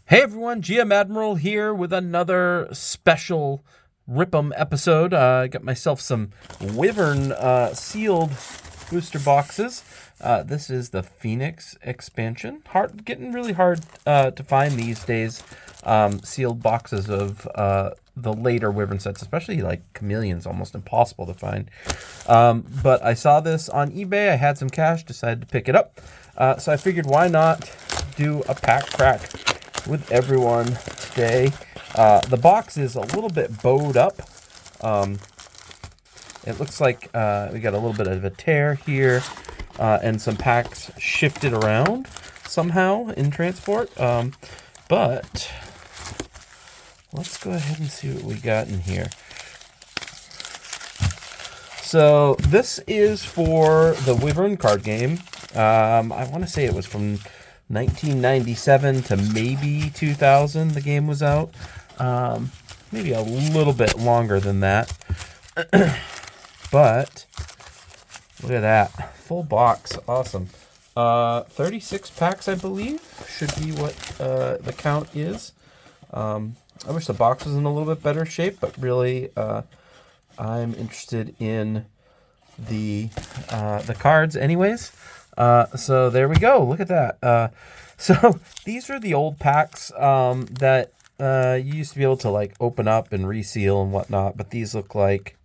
Hey everyone, GM Admiral here with another special Rip'em episode. I got myself some Wyvern sealed booster boxes. This is the Phoenix expansion. Getting really hard to find these days. Sealed boxes of the later Wyvern sets, especially like Chameleon's almost impossible to find. But I saw this on eBay. I had some cash, decided to pick it up. So I figured why not do a pack crack with everyone today. The box is a little bit bowed up. It looks like we got a little bit of a tear here, and some packs shifted around somehow in transport. But let's go ahead and see what we got in here. So this is for the Wyvern card game. I want to say it was from 1997 to maybe 2000 the game was out. Maybe a little bit longer than that. But look at that. Full box. Awesome. 36 packs, I believe, should be what the count is. I wish the box was in a little bit better shape, but really I'm interested in the cards anyways. So there we go. Look at that. So these are the old packs that you used to be able to like open up and reseal and whatnot, but these look like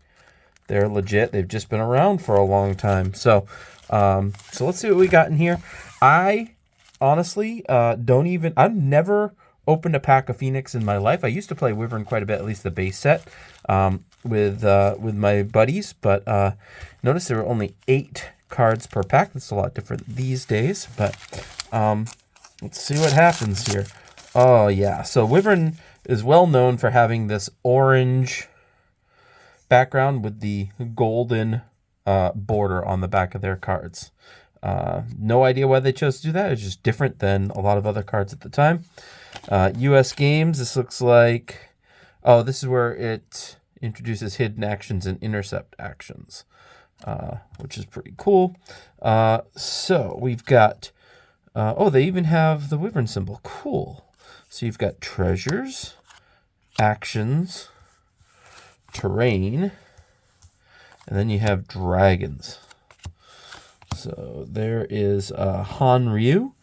they're legit. They've just been around for a long time. So let's see what we got in here. I honestly I've never opened a pack of Phoenix in my life. I used to play Wyvern quite a bit, at least the base set, with my buddies, but notice there were only 8 cards per pack. That's a lot different these days, but let's see what happens here. Oh yeah, so Wyvern is well known for having this orange background with the golden border on the back of their cards. No idea why they chose to do that. It's just different than a lot of other cards at the time. US games, this looks like, this is where it introduces hidden actions and intercept actions. Which is pretty cool. So we've got, they even have the Wyvern symbol. Cool. So you've got treasures, actions, terrain, and then you have dragons. So there is Han Ryu,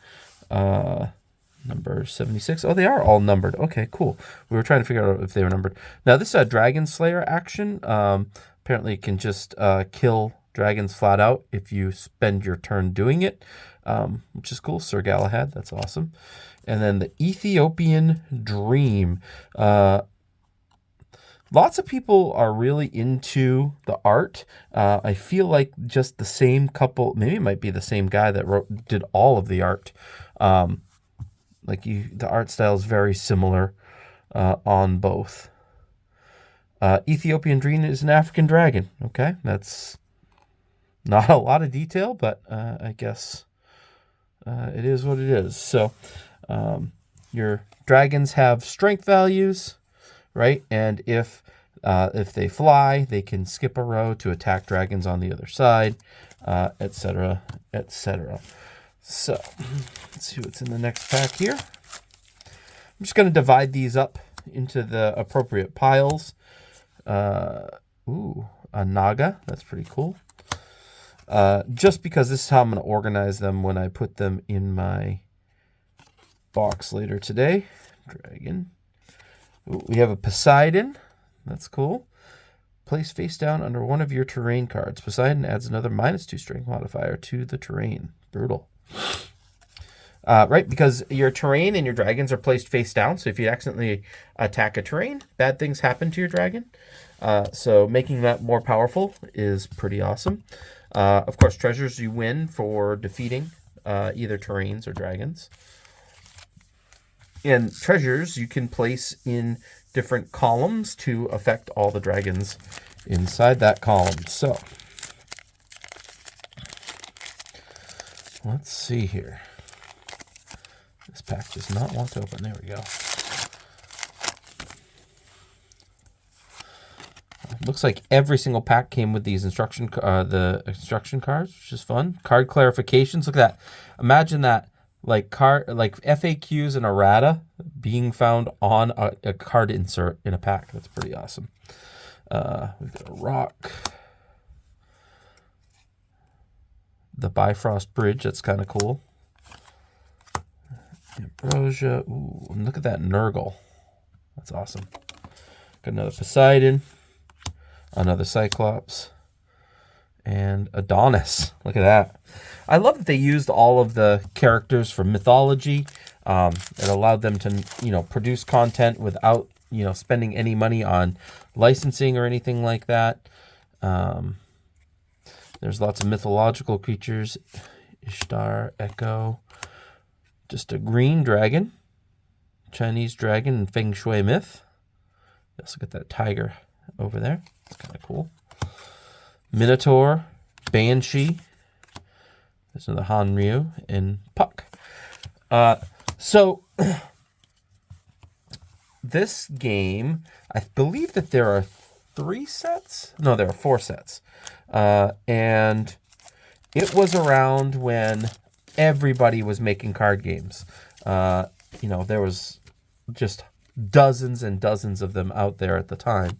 number 76. Oh, they are all numbered. Okay, cool. We were trying to figure out if they were numbered. Now this Dragon Slayer action, apparently it can just kill dragons flat out if you spend your turn doing it, which is cool. Sir Galahad, that's awesome. And then the Ethiopian Dream. Lots of people are really into the art. I feel like just the same couple, maybe it might be the same guy that did all of the art. The art style is very similar on both. Ethiopian Dream is an African dragon. Okay, that's not a lot of detail, but I guess it is what it is. So your dragons have strength values, right? And if they fly, they can skip a row to attack dragons on the other side, etc., etc. So let's see what's in the next pack here. I'm just going to divide these up into the appropriate piles. A Naga. That's pretty cool. Just because this is how I'm going to organize them when I put them in my box later today. Dragon. We have a Poseidon. That's cool. Place face down under one of your terrain cards. Poseidon adds another -2 strength modifier to the terrain. Brutal. Right, because your terrain and your dragons are placed face down, so if you accidentally attack a terrain, bad things happen to your dragon. So making that more powerful is pretty awesome. Of course, treasures you win for defeating either terrains or dragons. And treasures you can place in different columns to affect all the dragons inside that column. So let's see here. This pack does not want to open. There we go. Looks like every single pack came with these instruction cards, which is fun. Card clarifications. Look at that. Imagine that like FAQs and errata being found on a card insert in a pack. That's pretty awesome. We've got a rock. The Bifrost Bridge, that's kind of cool. Ambrosia. Ooh, and look at that Nurgle. That's awesome. Got another Poseidon. Another Cyclops. And Adonis. Look at that. I love that they used all of the characters from mythology. It allowed them to, produce content without, spending any money on licensing or anything like that. There's lots of mythological creatures. Ishtar, Echo. Just a green dragon. Chinese dragon and Feng Shui myth. You also got that tiger over there. It's kind of cool. Minotaur, Banshee. There's another Hanryu and Puck. So this game, I believe that there are 3 sets. No, there are 4 sets. And it was around when everybody was making card games. There was just dozens and dozens of them out there at the time.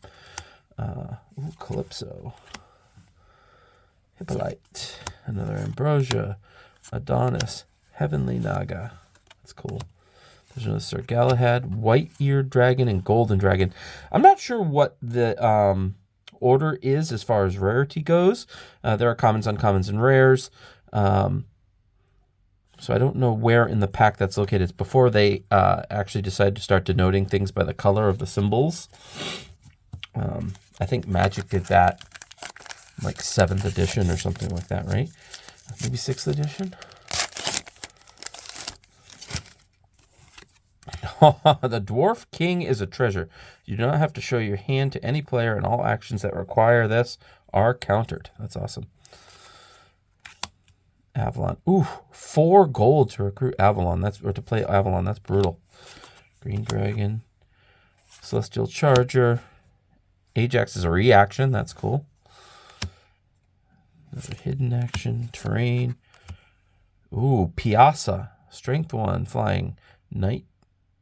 Calypso. Hippolyte. Another Ambrosia. Adonis. Heavenly Naga. That's cool. There's another Sir Galahad. White-eared dragon and golden dragon. I'm not sure what the order is as far as rarity goes. There are commons, uncommons, and rares. So I don't know where in the pack that's located. It's before they actually decided to start denoting things by the color of the symbols. I think Magic did that like 7th edition or something like that, right? Maybe 6th edition? The Dwarf King is a treasure. You do not have to show your hand to any player, and all actions that require this are countered. That's awesome. Avalon. Ooh, 4 gold to recruit Avalon. Or to play Avalon. That's brutal. Green Dragon. Celestial Charger. Ajax is a reaction. That's cool. Another hidden action. Terrain. Ooh, Piazza. Strength 1. Flying. Knight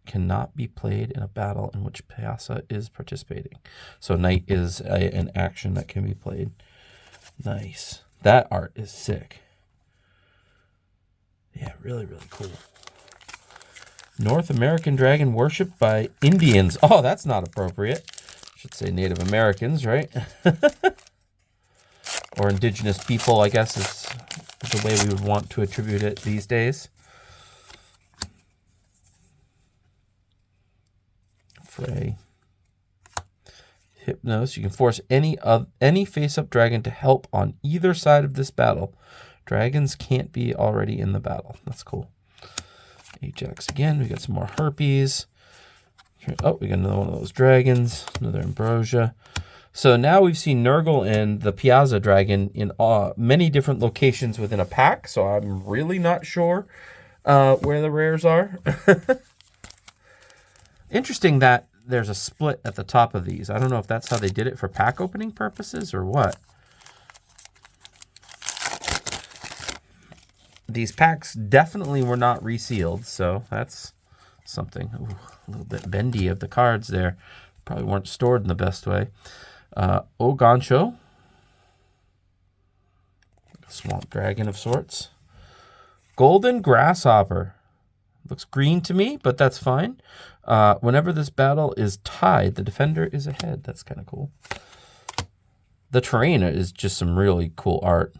cannot be played in a battle in which Piazza is participating. So Knight is an action that can be played. Nice. That art is sick. Yeah, really, really cool. North American dragon worshipped by Indians. Oh, that's not appropriate. Should say Native Americans, right? Or indigenous people, I guess, is the way we would want to attribute it these days. Frey. Hypnos. You can force any face-up dragon to help on either side of this battle. Dragons can't be already in the battle. That's cool. Ajax again. We got some more Harpies. Oh, we got another one of those dragons. Another Ambrosia. So now we've seen Nurgle and the Piazza dragon in many different locations within a pack. So I'm really not sure where the rares are. Interesting that there's a split at the top of these. I don't know if that's how they did it for pack opening purposes or what. These packs definitely were not resealed, so that's something. Ooh, a little bit bendy of the cards there. Probably weren't stored in the best way. Ogancho. Swamp dragon of sorts. Golden grasshopper. Looks green to me, but that's fine. Whenever this battle is tied, the defender is ahead. That's kind of cool. The terrain is just some really cool art.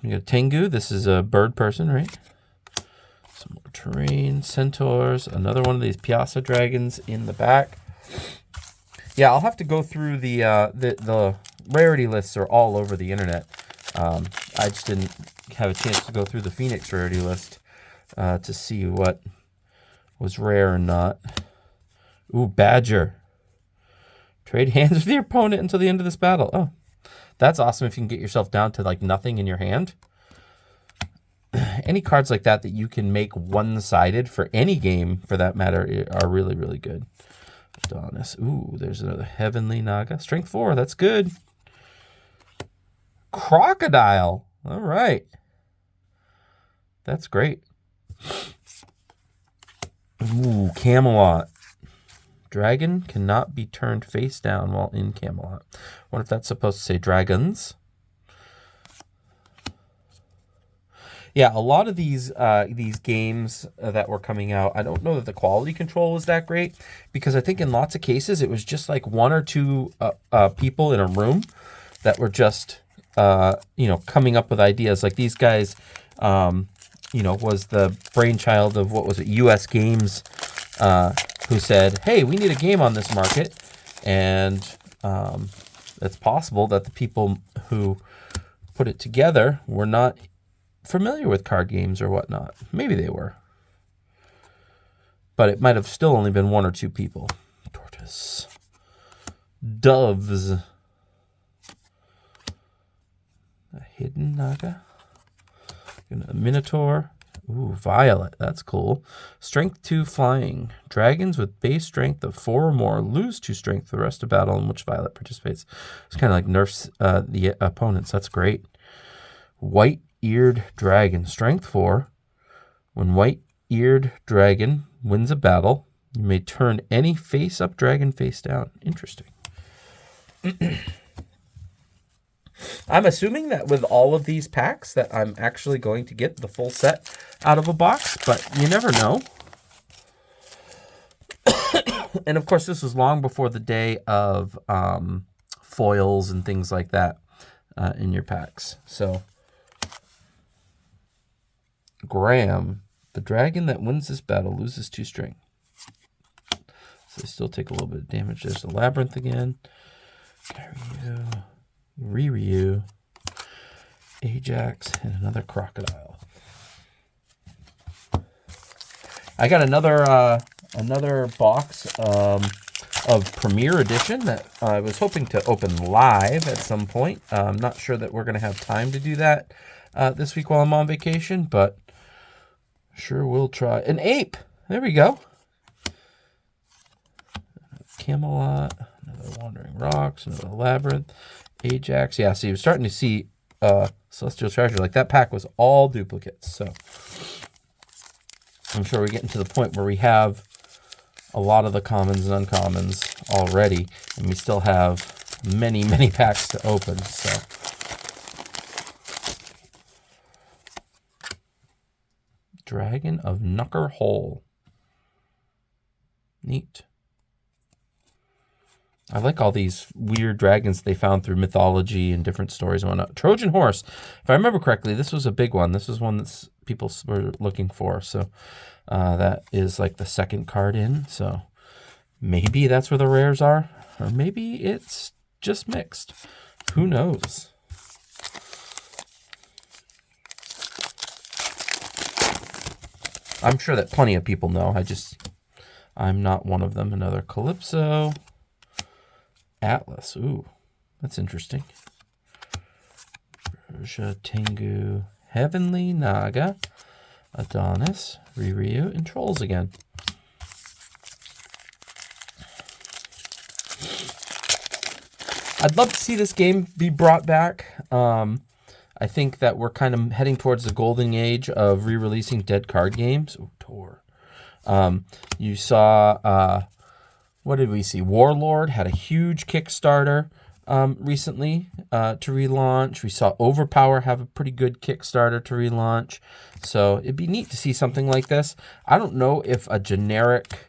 You got Tengu. This is a bird person, right? Some more terrain. Centaurs. Another one of these Piazza dragons in the back. Yeah, I'll have to go through the rarity lists are all over the internet. I just didn't have a chance to go through the Phoenix rarity list to see what was rare and not. Ooh, Badger. Trade hands with your opponent until the end of this battle. Oh, that's awesome if you can get yourself down to like nothing in your hand. Any cards like that you can make one-sided for any game, for that matter, are really, really good. Adonis. Ooh, there's another Heavenly Naga. Strength 4, that's good. Crocodile. All right. That's great. Ooh, Camelot. Dragon cannot be turned face down while in Camelot. What if that's supposed to say dragons? Yeah, a lot of these games that were coming out, I don't know that the quality control was that great, because I think in lots of cases it was just like one or two people in a room that were just coming up with ideas. Like these guys, was the brainchild of, what was it, US Games, who said, hey, we need a game on this market. And it's possible that the people who put it together were not familiar with card games or whatnot. Maybe they were. But it might have still only been one or two people. Tortoise. Doves. A hidden naga. A minotaur. Ooh, violet. That's cool. Strength 2 flying. Dragons with base strength of 4 or more lose 2 strength for the rest of battle in which violet participates. It's kind of like nerfs the opponents. That's great. White-eared dragon. Strength 4. When white-eared dragon wins a battle, you may turn any face-up dragon face down. Interesting. I'm assuming that with all of these packs that I'm actually going to get the full set out of a box, but you never know. And of course, this was long before the day of foils and things like that in your packs. So, Graham, the dragon that wins this battle loses 2 strength. So they still take a little bit of damage. There's the labyrinth again. Ryu, Ajax, and another crocodile. I got another box of Premier Edition that I was hoping to open live at some point. I'm not sure that we're going to have time to do that this week while I'm on vacation, but sure we'll try. An ape! There we go. Camelot, another Wandering Rocks, another Labyrinth. Ajax. Yeah, so you're starting to see Celestial Treasure. Like, that pack was all duplicates. So I'm sure we're getting to the point where we have a lot of the commons and uncommons already, and we still have many, many packs to open. So Dragon of Knucker Hole. Neat. I like all these weird dragons they found through mythology and different stories and whatnot. Trojan Horse. If I remember correctly, this was a big one. This was one that people were looking for. So that is like the second card in. So maybe that's where the rares are. Or maybe it's just mixed. Who knows? I'm sure that plenty of people know. I'm not one of them. Another Calypso. Atlas. Ooh, that's interesting. Persia, Tengu, Heavenly Naga, Adonis, Ryu, and Trolls again. I'd love to see this game be brought back. I think that we're kind of heading towards the golden age of re-releasing dead card games. Ooh, Tor. You saw... what did we see? Warlord had a huge Kickstarter recently to relaunch. We saw Overpower have a pretty good Kickstarter to relaunch. So it'd be neat to see something like this. I don't know if a generic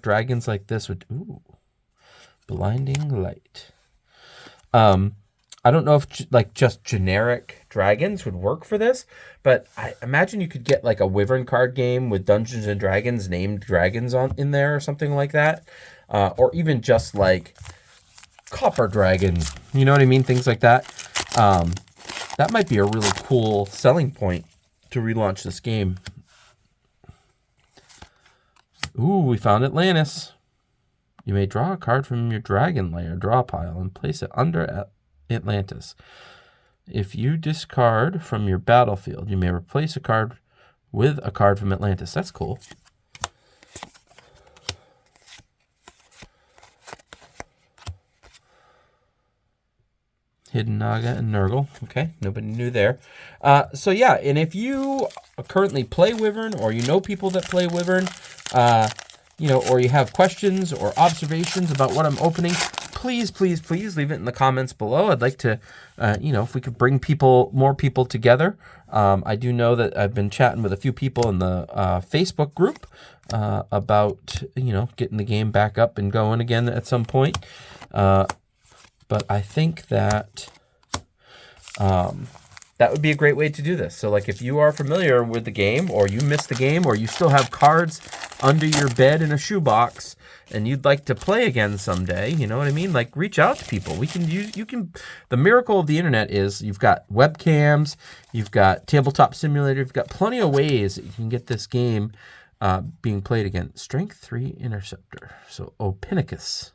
dragons like this would... Ooh, Blinding Light. I don't know if just generic dragons would work for this, but I imagine you could get like a Wyvern card game with Dungeons and Dragons named dragons in there or something like that. Or even just like Copper Dragon, you know what I mean? Things like that. That might be a really cool selling point to relaunch this game. Ooh, we found Atlantis. You may draw a card from your dragon lair draw pile and place it under Atlantis. If you discard from your battlefield, you may replace a card with a card from Atlantis. That's cool. Hidden Naga and Nurgle. Okay, nobody knew there. So yeah, and if you currently play Wyvern, or you know people that play Wyvern, you know, or you have questions or observations about what I'm opening, please, please, please leave it in the comments below. I'd like to, you know, if we could bring more people together. I do know that I've been chatting with a few people in the Facebook group about, you know, getting the game back up and going again at some point. But I think that that would be a great way to do this. So like if you are familiar with the game, or you missed the game, or you still have cards under your bed in a shoebox and you'd like to play again someday, you know what I mean? Like reach out to people. We can use, you can, the miracle of the internet is you've got webcams, you've got tabletop simulator, you've got plenty of ways that you can get this game being played again. Strength 3 Interceptor. So Opinicus.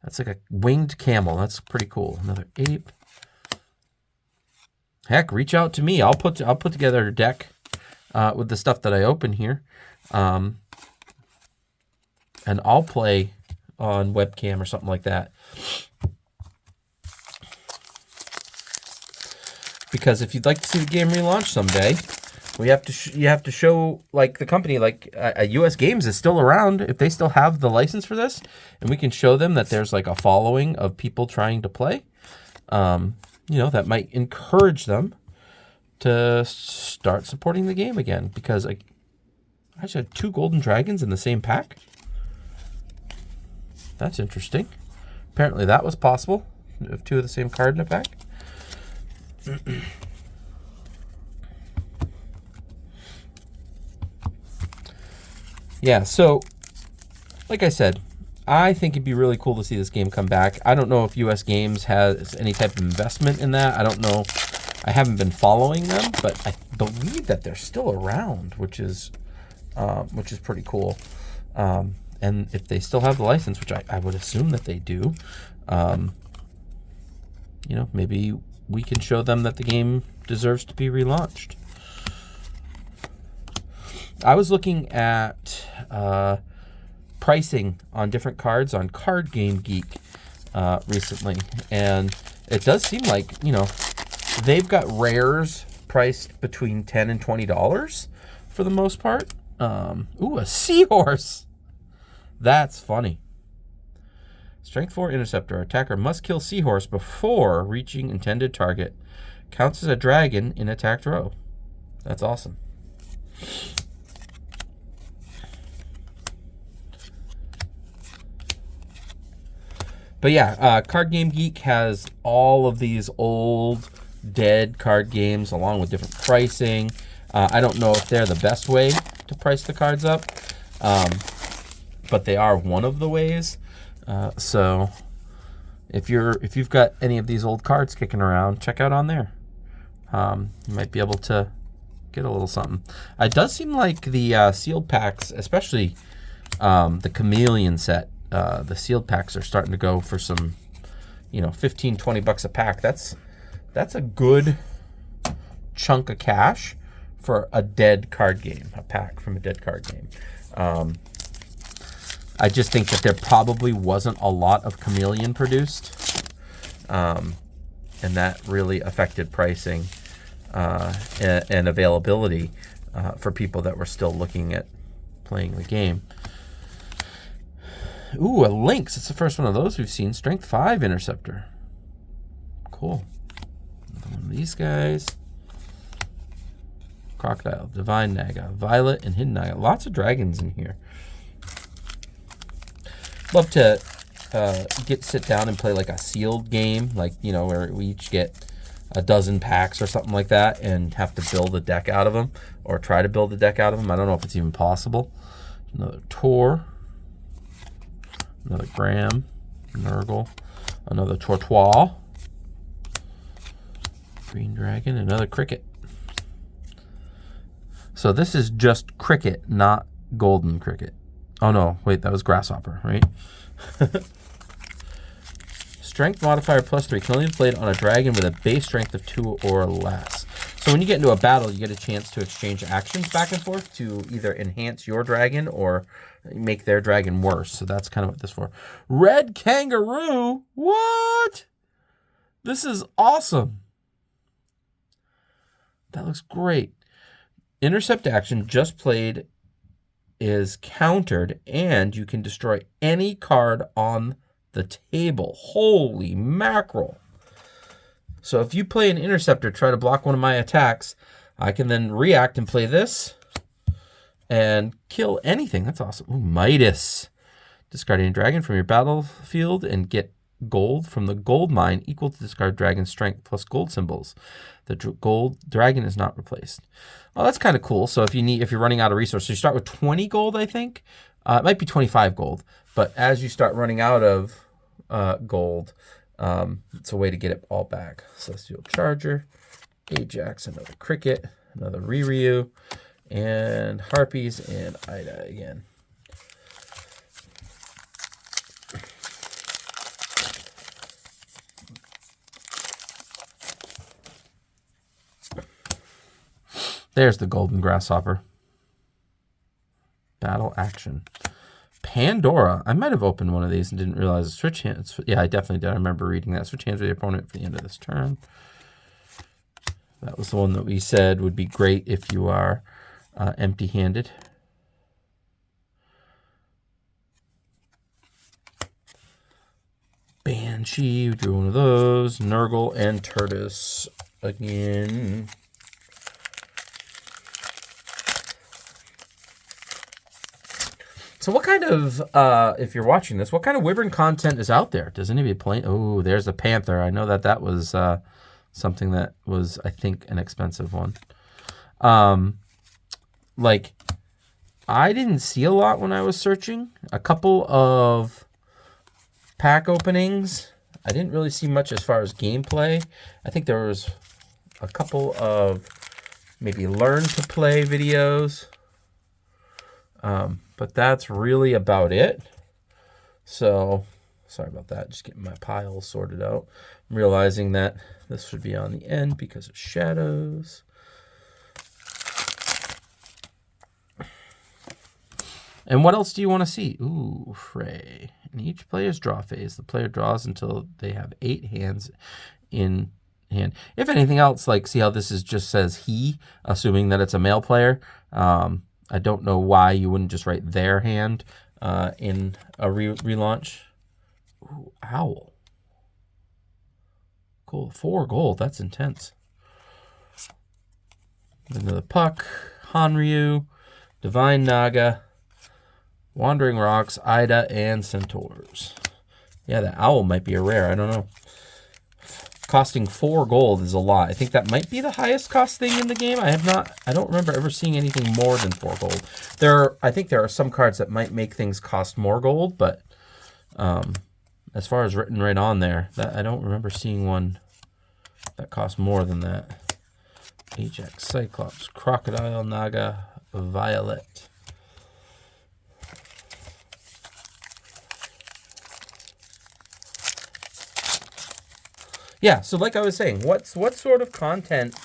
That's like a winged camel. That's pretty cool. Another ape. Heck, reach out to me. I'll put together a deck with the stuff that I open here, and I'll play on webcam or something like that. Because if you'd like to see the game relaunched someday, you have to show like the company, like US Games is still around, if they still have the license for this, and we can show them that there's like a following of people trying to play. You know, that might encourage them to start supporting the game again, because I actually had 2 golden dragons in the same pack. That's interesting. Apparently that was possible, if 2 of the same card in a pack. Yeah, so like I said, I think it'd be really cool to see this game come back. I don't know if US Games has any type of investment in that. I don't know. I haven't been following them, but I believe that they're still around, which is pretty cool. And if they still have the license, which I would assume that they do, you know, maybe we can show them that the game deserves to be relaunched. I was looking at pricing on different cards on Card Game Geek recently, and it does seem like, you know, they've got rares priced between $10 and $20 for the most part. Ooh, a seahorse. That's funny. Strength 4 Interceptor. Attacker must kill seahorse before reaching intended target. Counts as a dragon in attacked row. That's awesome. But yeah, Card Game Geek has all of these old, dead card games along with different pricing. I don't know if they're the best way to price the cards up, but they are one of the ways. So if you've got any of these old cards kicking around, check out on there. You might be able to get a little something. It does seem like the sealed packs, especially the Chameleon set, the sealed packs are starting to go for some, you know, 15, 20 bucks a pack. That's a good chunk of cash for a dead card game, a pack from a dead card game. I just think that there probably wasn't a lot of Chameleon produced, and that really affected pricing and availability for people that were still looking at playing the game. Ooh, a Lynx. It's the first one of those we've seen. Strength 5 Interceptor. Cool. Another one of these guys. Crocodile, Divine Naga, Violet, and Hidden Naga. Lots of dragons in here. Love to sit down and play like a sealed game, like, you know, where we each get a dozen packs or something like that and have to build a deck out of them, or try to build a deck out of them. I don't know if it's even possible. Another Tor. Another Graham, Nurgle, another Tortoise, Green Dragon, another Cricket. So this is just Cricket, not Golden Cricket. Oh no, wait, that was Grasshopper, right? Strength modifier +3 can only be played on a dragon with a base strength of 2 or less. So when you get into a battle, you get a chance to exchange actions back and forth to either enhance your dragon or make their dragon worse. So that's kind of what this is for. Red Kangaroo? What? This is awesome. That looks great. Intercept action just played is countered, and you can destroy any card on the table. Holy mackerel. So if you play an interceptor, try to block one of my attacks, I can then react and play this and kill anything. That's awesome. Ooh, Midas. Discard a dragon from your battlefield and get gold from the gold mine equal to discard dragon strength plus gold symbols. The gold dragon is not replaced. Well, that's kind of cool. So if you're running out of resources, you start with 20 gold, I think. It might be 25 gold, but as you start running out of gold, it's a way to get it all back. Celestial Charger, Ajax, another Cricket, another Riryu, and Harpies, and Ida again. There's the Golden Grasshopper. Battle action. Pandora. I might have opened one of these and didn't realize. Switch hands. Yeah, I definitely did. I remember reading that. Switch hands with your opponent for the end of this turn. That was the one that we said would be great if you are empty-handed. Banshee. We drew one of those. Nurgle and Turtis again. So what kind of, if you're watching this, what kind of Wyvern content is out there? Does anybody play? Oh, there's a Panther. I know that was something that was, I think, an expensive one. Like, I didn't see a lot when I was searching. A couple of pack openings. I didn't really see much as far as gameplay. I think there was a couple of maybe learn to play videos. But that's really about it. So, sorry about that. Just getting my piles sorted out. I'm realizing that this should be on the end because of shadows. And what else do you want to see? Ooh, Frey. In each player's draw phase, the player draws until they have 8 hands in hand. If anything else, like, see how this is just says he, assuming that it's a male player. I don't know why you wouldn't just write their hand in a relaunch. Ooh, Owl. Cool. 4 gold. That's intense. Another Puck. Hanryu. Divine Naga. Wandering Rocks. Ida. And Centaurs. Yeah, the Owl might be a rare. I don't know. Costing 4 gold is a lot. I think that might be the highest cost thing in the game. I don't remember ever seeing anything more than 4 gold. I think there are some cards that might make things cost more gold, but as far as written right on there, I don't remember seeing one that costs more than that. Ajax, Cyclops, Crocodile, Naga, Violet. Yeah, so like I was saying, what sort of content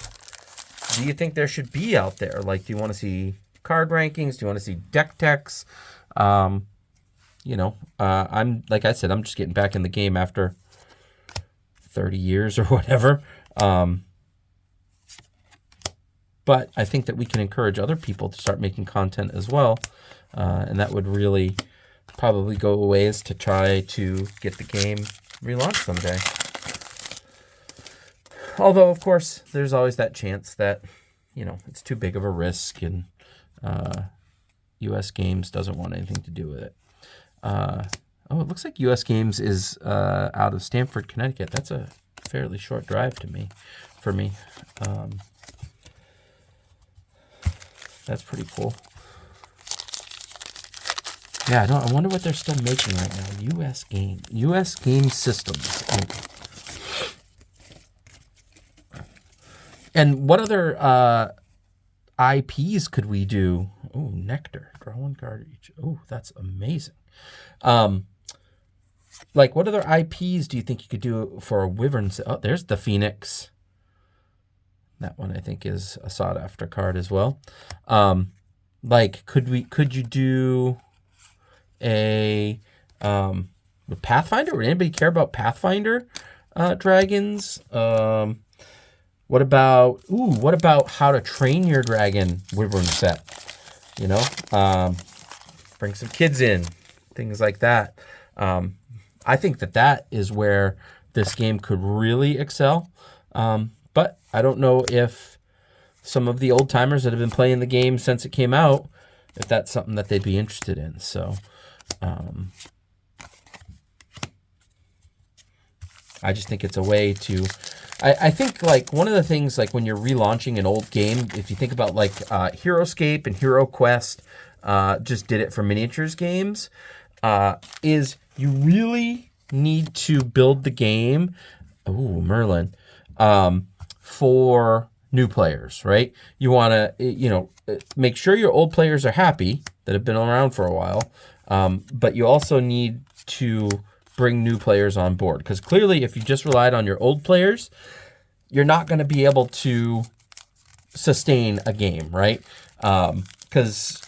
do you think there should be out there? Like, do you want to see card rankings? Do you want to see deck techs? I'm like I said, I'm just getting back in the game after 30 years or whatever. But I think that we can encourage other people to start making content as well, and that would really probably go a ways to try to get the game relaunched someday. Although, of course, there's always that chance that, it's too big of a risk and U.S. Games doesn't want anything to do with it. It looks like U.S. Games is out of Stamford, Connecticut. That's a fairly short drive for me. That's pretty cool. Yeah, I wonder what they're still making right now. U.S. Game Systems. And what other IPs could we do? Oh, Nectar. Draw 1 card each. Oh, that's amazing. Like, what other IPs do you think you could do for a Wyvern? Oh, there's the Phoenix. That one, I think, is a sought-after card as well. Like, could you do a Pathfinder? Would anybody care about Pathfinder? dragons? What about How to Train Your Dragon Wyvern set? You know, bring some kids in, things like that. I think that is where this game could really excel. But I don't know if some of the old timers that have been playing the game since it came out, if that's something that they'd be interested in. So, I just think it's a way to, I think like one of the things, like when you're relaunching an old game, if you think about like HeroScape and HeroQuest, just did it for miniatures games, is you really need to build the game, Merlin, for new players, right? You want to, make sure your old players are happy that have been around for a while, but you also need to bring new players on board, because clearly if you just relied on your old players, you're not going to be able to sustain a game, right? Because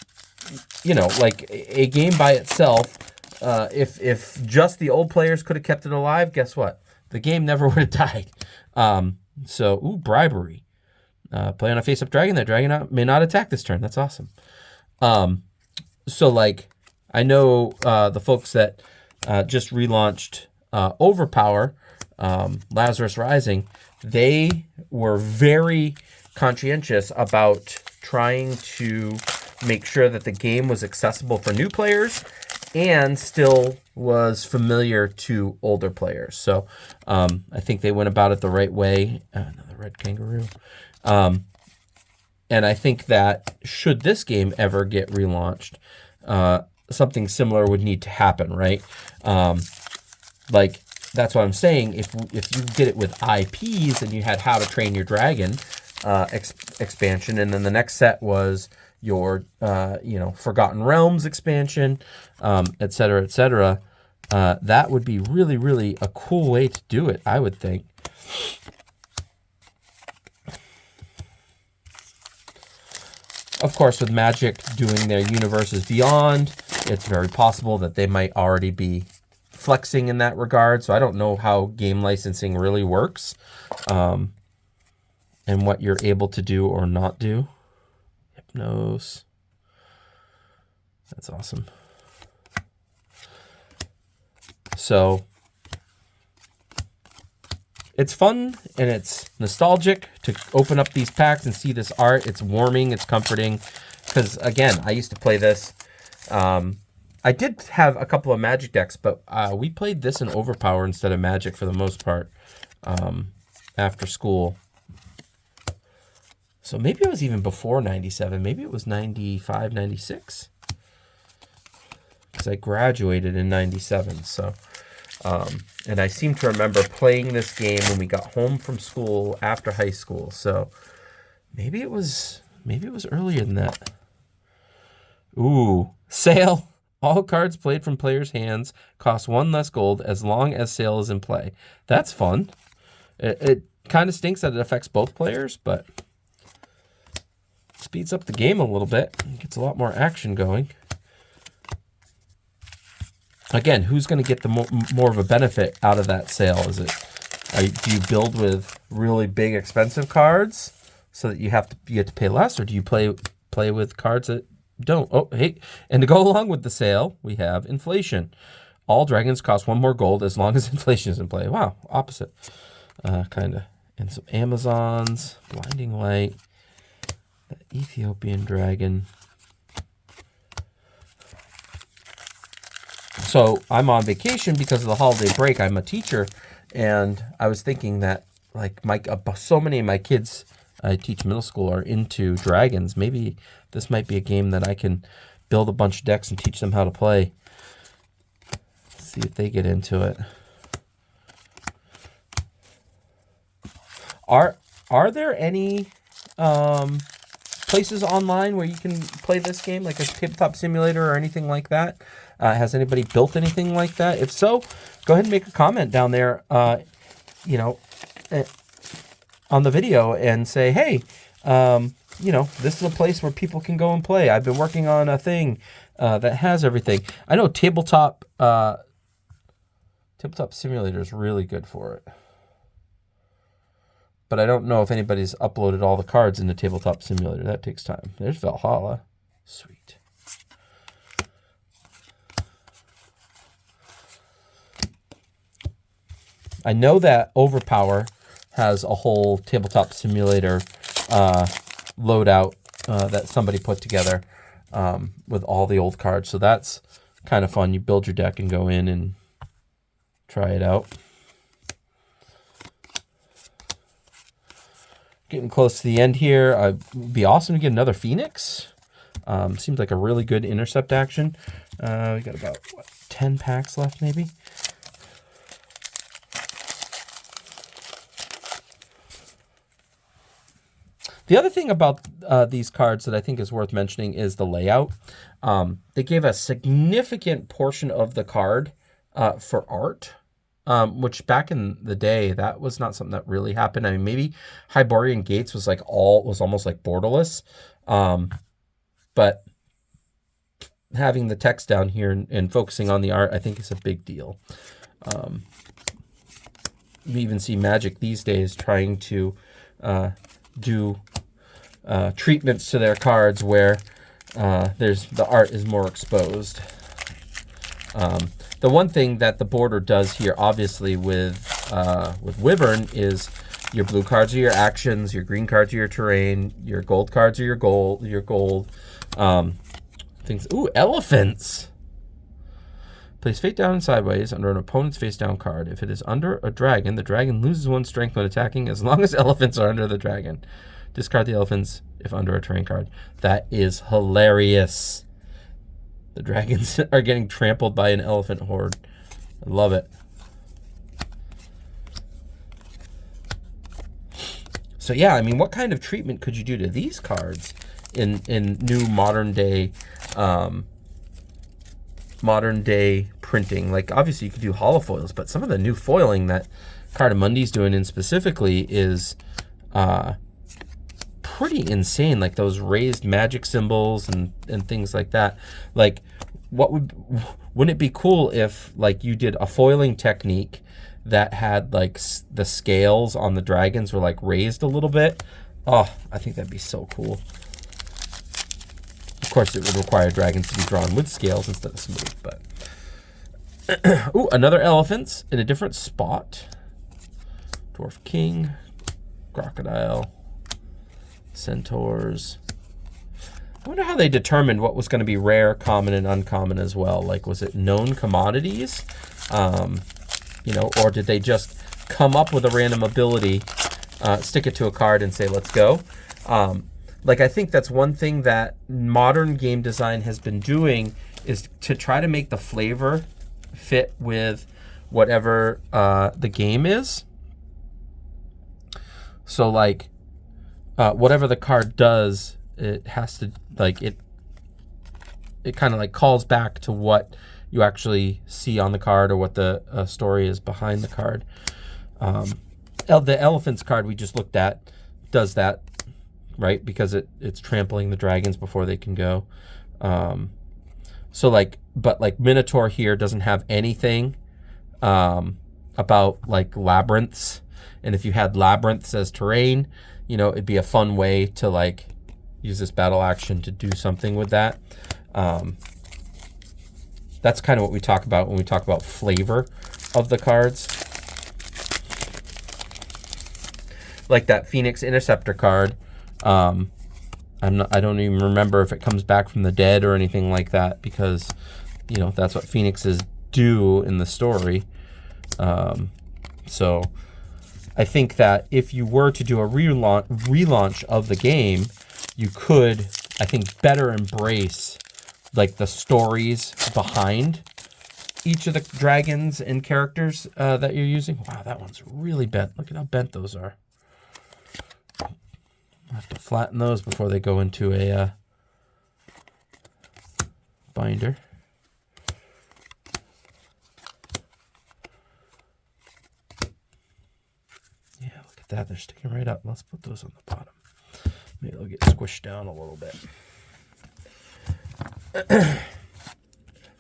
like a game by itself, if just the old players could have kept it alive, guess what? The game never would have died. Bribery. Play on a face-up dragon. That dragon may not attack this turn. That's awesome. So like, I know the folks that just relaunched Overpower, Lazarus Rising, they were very conscientious about trying to make sure that the game was accessible for new players and still was familiar to older players. So I think they went about it the right way. Another red kangaroo. And I think that should this game ever get relaunched, something similar would need to happen, right? Like, that's what I'm saying. If you did it with IPs and you had How to Train Your Dragon expansion, and then the next set was your Forgotten Realms expansion, et cetera, that would be really, really a cool way to do it, I would think. Of course, with Magic doing their Universes Beyond, it's very possible that they might already be flexing in that regard. So I don't know how game licensing really works, and what you're able to do or not do. Hypnos. That's awesome. So it's fun and it's nostalgic to open up these packs and see this art. It's warming, it's comforting. Because again, I used to play this. I did have a couple of Magic decks, but we played this in Overpower instead of Magic for the most part after school. So maybe it was even before 97. Maybe it was 95, 96. Because I graduated in 97. So, and I seem to remember playing this game when we got home from school after high school. So maybe it was earlier than that. Ooh, sale. All cards played from players' hands cost 1 less gold as long as sale is in play. That's fun. It kind of stinks that it affects both players, but speeds up the game a little bit. Gets a lot more action going. Again, who's going to get the more of a benefit out of that sale? Is it do you build with really big expensive cards so that you get to pay less, or do you play with cards that don't? Oh, hey, and to go along with the sale, we have inflation. All dragons cost 1 more gold as long as inflation is in play. Wow, opposite, kind of. And some Amazons, Blinding Light, the Ethiopian dragon. So I'm on vacation because of the holiday break. I'm a teacher, and I was thinking that like so many of my kids I teach middle school are into dragons. Maybe this might be a game that I can build a bunch of decks and teach them how to play. See if they get into it. Are there any places online where you can play this game, like a tabletop simulator or anything like that? Has anybody built anything like that? If so, go ahead and make a comment down there, on the video and say, hey, this is a place where people can go and play. I've been working on a thing that has everything. I know tabletop simulator is really good for it. but I don't know if anybody's uploaded all the cards into Tabletop Simulator. That takes time. There's Valhalla. Sweet. I know that Overpower has a whole Tabletop Simulator loadout that somebody put together with all the old cards. So that's kind of fun. You build your deck and go in and try it out. Getting close to the end here. It'd be awesome to get another Phoenix. Seems like a really good intercept action. We got about, what, 10 packs left maybe? The other thing about these cards that I think is worth mentioning is the layout. They gave a significant portion of the card for art, which back in the day, that was not something that really happened. I mean, maybe Hyborian Gates was almost like borderless, but having the text down here and focusing on the art, I think is a big deal. You even see Magic these days trying to do treatments to their cards where the art is more exposed. The one thing that the border does here, obviously, with Wyvern is your blue cards are your actions, your green cards are your terrain, your gold cards are your gold. Things. Ooh, elephants. Place face down and sideways under an opponent's face down card. If it is under a dragon, the dragon loses 1 strength when attacking as long as elephants are under the dragon. Discard the elephants if under a terrain card. That is hilarious. The dragons are getting trampled by an elephant horde. I love it. So yeah, I mean, what kind of treatment could you do to these cards in new modern day printing? Like, obviously you could do holofoils, but some of the new foiling that Cardamundi's doing in specifically is pretty insane. Like those raised magic symbols and things like that. Like, wouldn't it be cool if like you did a foiling technique that had like the scales on the dragons were like raised a little bit? Oh, I think that'd be so cool. Of course, it would require dragons to be drawn with scales instead of smooth, but ooh, another elephant in a different spot. Dwarf King, Crocodile, Centaurs. I wonder how they determined what was going to be rare, common, and uncommon as well. Like, was it known commodities? You know, or did they just come up with a random ability, stick it to a card and say, let's go? Like, I think that's one thing that modern game design has been doing is to try to make the flavor fit with whatever the game is. So, like, whatever the card does, it has to, like, it kind of, like, calls back to what you actually see on the card or what the story is behind the card. The Elephants card we just looked at does that, right? Because it's trampling the dragons before they can go. So, like, but, like, Minotaur here doesn't have anything about, like, labyrinths. And if you had labyrinths as terrain, you know, it'd be a fun way to, like, use this battle action to do something with that. That's kind of what we talk about when we talk about flavor of the cards. Like that Phoenix Interceptor card. I don't even remember if it comes back from the dead or anything like that, because, you know, that's what Phoenixes do in the story. So I think that if you were to do a relaunch of the game, you could, I think, better embrace, like, the stories behind each of the dragons and characters that you're using. Wow, that one's really bent. Look at how bent those are. I'll have to flatten those before they go into a binder. Yeah, look at that. They're sticking right up. Let's put those on the bottom. Maybe they'll get squished down a little bit.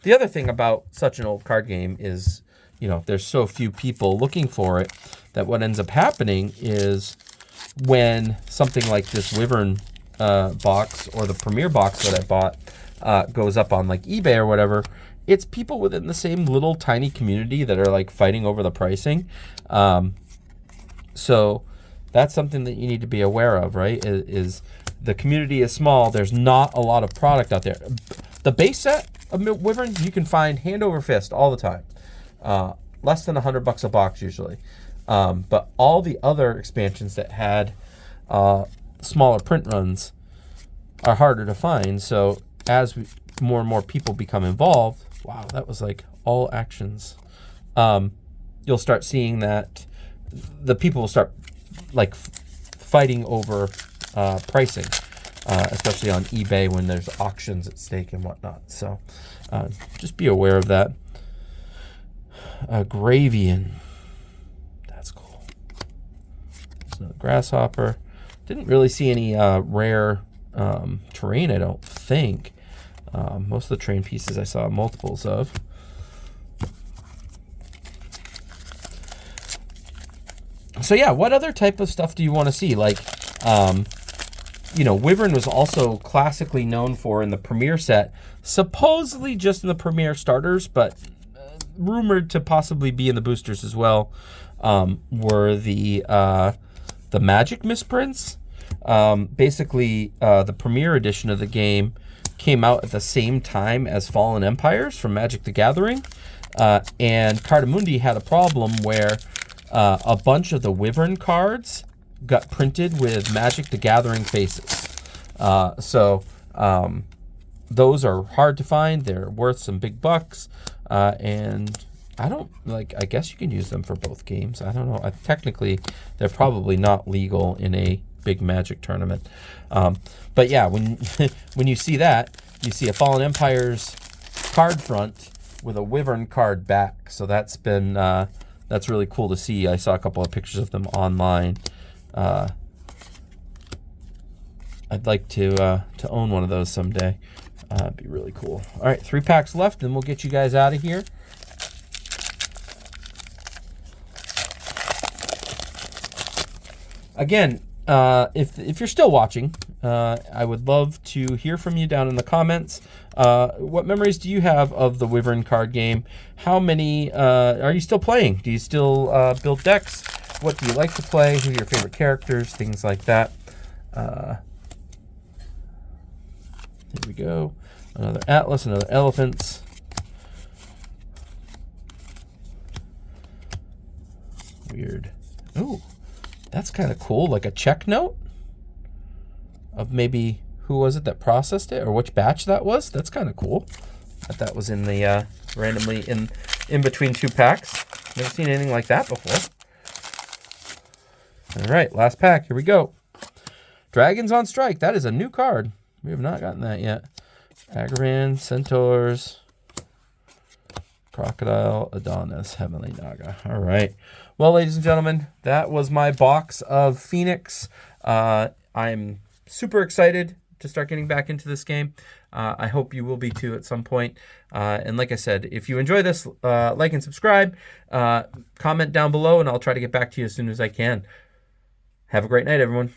The other thing about such an old card game is, you know, there's so few people looking for it that what ends up happening is when something like this Wyvern box or the Premier box that I bought goes up on like eBay or whatever, it's people within the same little tiny community that are like fighting over the pricing. So that's something that you need to be aware of, right? Is the community is small. There's not a lot of product out there. The base set of Wyvern you can find hand over fist all the time. Less than $100 a box usually. But all the other expansions that had smaller print runs are harder to find. So as more and more people become involved, wow, that was like all actions. You'll start seeing that the people will start like fighting over pricing, especially on eBay when there's auctions at stake and whatnot. So just be aware of that. Gravian. That's cool. There's another grasshopper. Didn't really see any rare terrain, I don't think. Most of the terrain pieces I saw multiples of. So yeah, what other type of stuff do you want to see? Like, you know, Wyvern was also classically known for in the Premier set, supposedly just in the Premier starters, but rumored to possibly be in the boosters as well, were the Magic misprints. Basically, the Premier edition of the game came out at the same time as Fallen Empires from Magic the Gathering, and Cardamundi had a problem where a bunch of the Wyvern cards got printed with Magic the Gathering faces. Those are hard to find. They're worth some big bucks. And I don't like, I guess you can use them for both games. I don't know. Technically, they're probably not legal in a big Magic tournament. But yeah, when when you see that, you see a Fallen Empires card front with a Wyvern card back. So that's been that's really cool to see. I saw a couple of pictures of them online. I'd like to own one of those someday. It'd be really cool. All right, 3 packs left, and we'll get you guys out of here. Again, if you're still watching, I would love to hear from you down in the comments. What memories do you have of the Wyvern card game? How many are you still playing? Do you still build decks? What do you like to play? Who are your favorite characters? Things like that. Here we go. Another Atlas, another Elephants. Weird. Ooh, that's kind of cool. Like a check note of maybe who was it that processed it or which batch that was. That's kind of cool. That was in the randomly in between 2 packs. Never seen anything like that before. All right, last pack. Here we go. Dragons on Strike. That is a new card. We have not gotten that yet. Agaran, Centaurs, Crocodile, Adonis, Heavenly Naga. All right. Well, ladies and gentlemen, that was my box of Phoenix. I'm super excited to start getting back into this game. I hope you will be too at some point. And like I said, if you enjoy this, like and subscribe. Comment down below, and I'll try to get back to you as soon as I can. Have a great night, everyone.